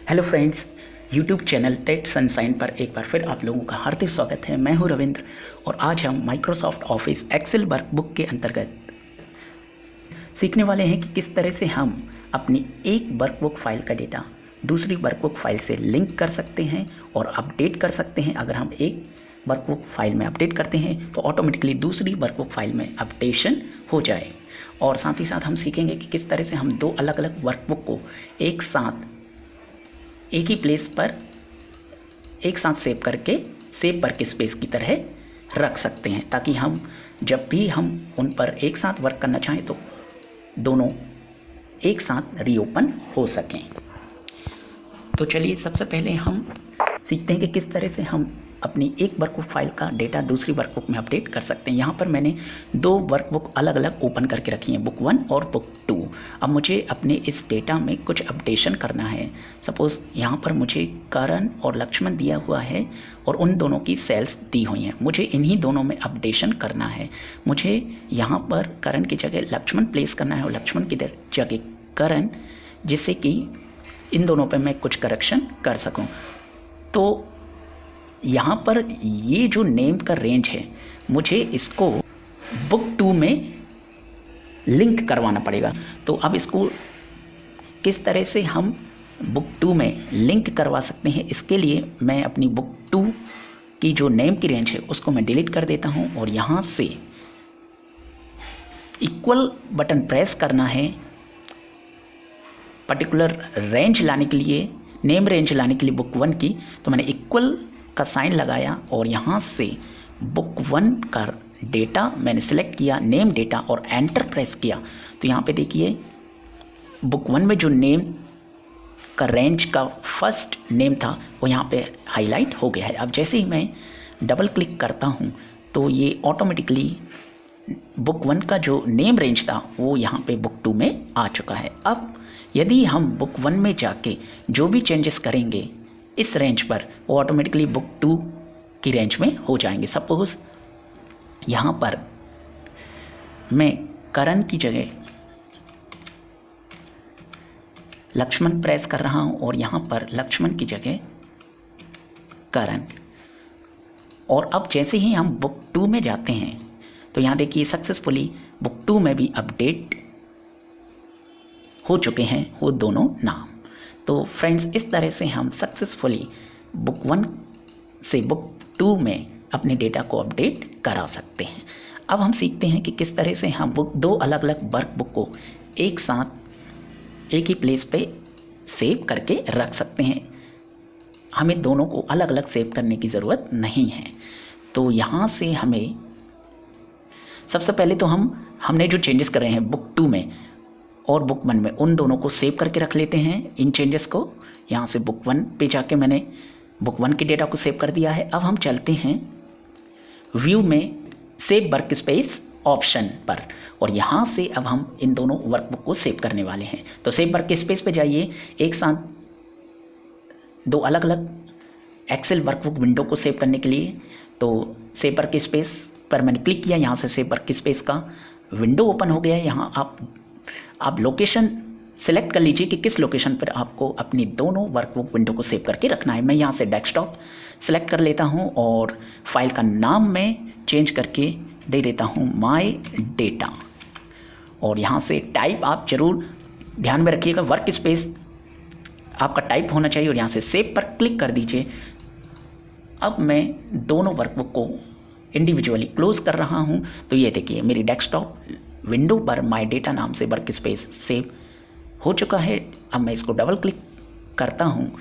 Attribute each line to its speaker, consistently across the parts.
Speaker 1: Hello friends, YouTube channel Tech Sunshine पर एक बार फिर आप लोगों का हार्दिक स्वागत है। मैं हूं रविंद्र और आज हम माइक्रोसॉफ्ट ऑफिस एक्सेल वर्कबुक के अंतर्गत सीखने वाले हैं कि किस तरह से हम अपनी एक वर्कबुक फाइल का डेटा दूसरी वर्कबुक फाइल से लिंक कर सकते हैं और अपडेट कर सकते हैं। अगर हम एक वर्कबुक फाइल में अपडेट करते हैं तो ऑटोमेटिकली दूसरी वर्कबुक फाइल में अपडेशन हो जाए। और साथ ही साथ हम सीखेंगे कि किस तरह से हम दो अलग अलग वर्कबुक को एक साथ एक ही प्लेस पर एक साथ सेव करके सेव वर्क स्पेस की तरह रख सकते हैं, ताकि हम जब भी हम उन पर एक साथ वर्क करना चाहें तो दोनों एक साथ रीओपन हो सकें। तो चलिए सबसे पहले हम सीखते हैं कि किस तरह से हम अपनी एक वर्कबुक फाइल का डेटा दूसरी वर्कबुक में अपडेट कर सकते हैं। यहाँ पर मैंने दो वर्कबुक अलग अलग ओपन करके रखी हैं, बुक 1 और बुक 2। अब मुझे अपने इस डेटा में कुछ अपडेशन करना है। सपोज़ यहाँ पर मुझे करण और लक्ष्मण दिया हुआ है और उन दोनों की सेल्स दी हुई हैं। मुझे इन्हीं दोनों में अपडेशन करना है। मुझे यहाँ पर करण की जगह लक्ष्मण प्लेस करना है और लक्ष्मण की जगह करण, जिससे कि इन दोनों पर मैं कुछ करेक्शन कर सकूँ। तो यहाँ पर ये जो नेम का रेंज है, मुझे इसको बुक 2 में लिंक करवाना पड़ेगा। तो अब इसको किस तरह से हम बुक 2 में लिंक करवा सकते हैं, इसके लिए मैं अपनी बुक 2 की जो नेम की रेंज है उसको मैं डिलीट कर देता हूँ और यहाँ से इक्वल बटन प्रेस करना है। पर्टिकुलर रेंज लाने के लिए, नेम रेंज लाने के लिए बुक 1 की, तो मैंने इक्वल का साइन लगाया और यहाँ से बुक 1 का डेटा मैंने सिलेक्ट किया, नेम डेटा, और एंटर प्रेस किया। तो यहाँ पे देखिए बुक 1 में जो नेम का रेंज का फर्स्ट नेम था वो यहाँ पे हाईलाइट हो गया है। अब जैसे ही मैं डबल क्लिक करता हूँ तो ये ऑटोमेटिकली बुक 1 का जो नेम रेंज था वो यहाँ पे बुक 2 में आ चुका है। अब यदि हम बुक 1 में जाके जो भी चेंजेस करेंगे इस रेंज पर, वो ऑटोमेटिकली बुक 2 की रेंज में हो जाएंगे। सपोज़ यहाँ पर मैं करण की जगह लक्ष्मण प्रेस कर रहा हूँ और यहाँ पर लक्ष्मण की जगह करण। और अब जैसे ही हम बुक 2 में जाते हैं तो यहाँ देखिए सक्सेसफुली बुक 2 में भी अपडेट हो चुके हैं वो दोनों नाम। तो फ्रेंड्स, इस तरह से हम सक्सेसफुली बुक 1 से बुक 2 में अपने डेटा को अपडेट करा सकते हैं। अब हम सीखते हैं कि किस तरह से हम दो अलग अलग वर्कबुक को एक साथ एक ही प्लेस पे सेव करके रख सकते हैं। हमें दोनों को अलग अलग सेव करने की ज़रूरत नहीं है। तो यहाँ से हमें सबसे पहले तो हमने जो चेंजेस कर रहे हैं बुक 2 में और बुक 1 में, उन दोनों को सेव करके रख लेते हैं इन चेंजेस को। यहाँ से बुक 1 पे जाके मैंने बुक 1 के डेटा को सेव कर दिया है। अब हम चलते हैं व्यू में सेव वर्क स्पेस ऑप्शन पर और यहाँ से अब हम इन दोनों वर्कबुक को सेव करने वाले हैं। तो सेव वर्क स्पेस पे जाइए। एक साथ दो अलग अलग एक्सेल वर्कबुक विंडो को सेव करने के लिए तो सेव वर्क स्पेस पर मैंने क्लिक किया। यहाँ से सेव वर्क स्पेस का विंडो ओपन हो गया है। यहाँ आप लोकेशन सेलेक्ट कर लीजिए कि किस लोकेशन पर आपको अपनी दोनों वर्कबुक विंडो को सेव करके रखना है। मैं यहाँ से डेस्कटॉप सेलेक्ट कर लेता हूँ और फाइल का नाम मैं चेंज करके दे देता हूँ माय डेटा। और यहाँ से टाइप आप ज़रूर ध्यान में रखिएगा, वर्क स्पेस आपका टाइप होना चाहिए और यहाँ से सेव पर क्लिक कर दीजिए। अब मैं दोनों वर्कबुक को इंडिविजुअली क्लोज कर रहा हूँ। तो ये देखिए मेरी डेस्कटॉप विंडो पर माय डेटा नाम से वर्क स्पेस सेव हो चुका है। अब मैं इसको डबल क्लिक करता हूँ।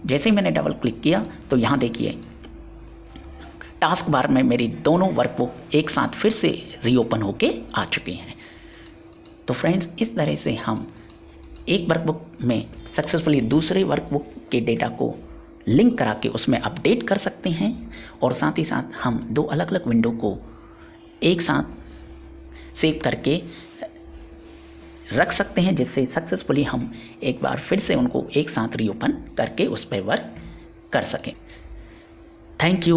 Speaker 1: जैसे ही मैंने डबल क्लिक किया तो यहाँ देखिए टास्क बार में मेरी दोनों वर्कबुक एक साथ फिर से रीओपन होके आ चुकी हैं। तो फ्रेंड्स, इस तरह से हम एक वर्कबुक में सक्सेसफुली दूसरे वर्कबुक के डेटा को लिंक करा के उसमें अपडेट कर सकते हैं और साथ ही साथ हम दो अलग अलग विंडो को एक साथ सेव करके रख सकते हैं, जिससे सक्सेसफुली हम एक बार फिर से उनको एक साथ रीओपन करके उस पर वर्क कर सकें। Thank you.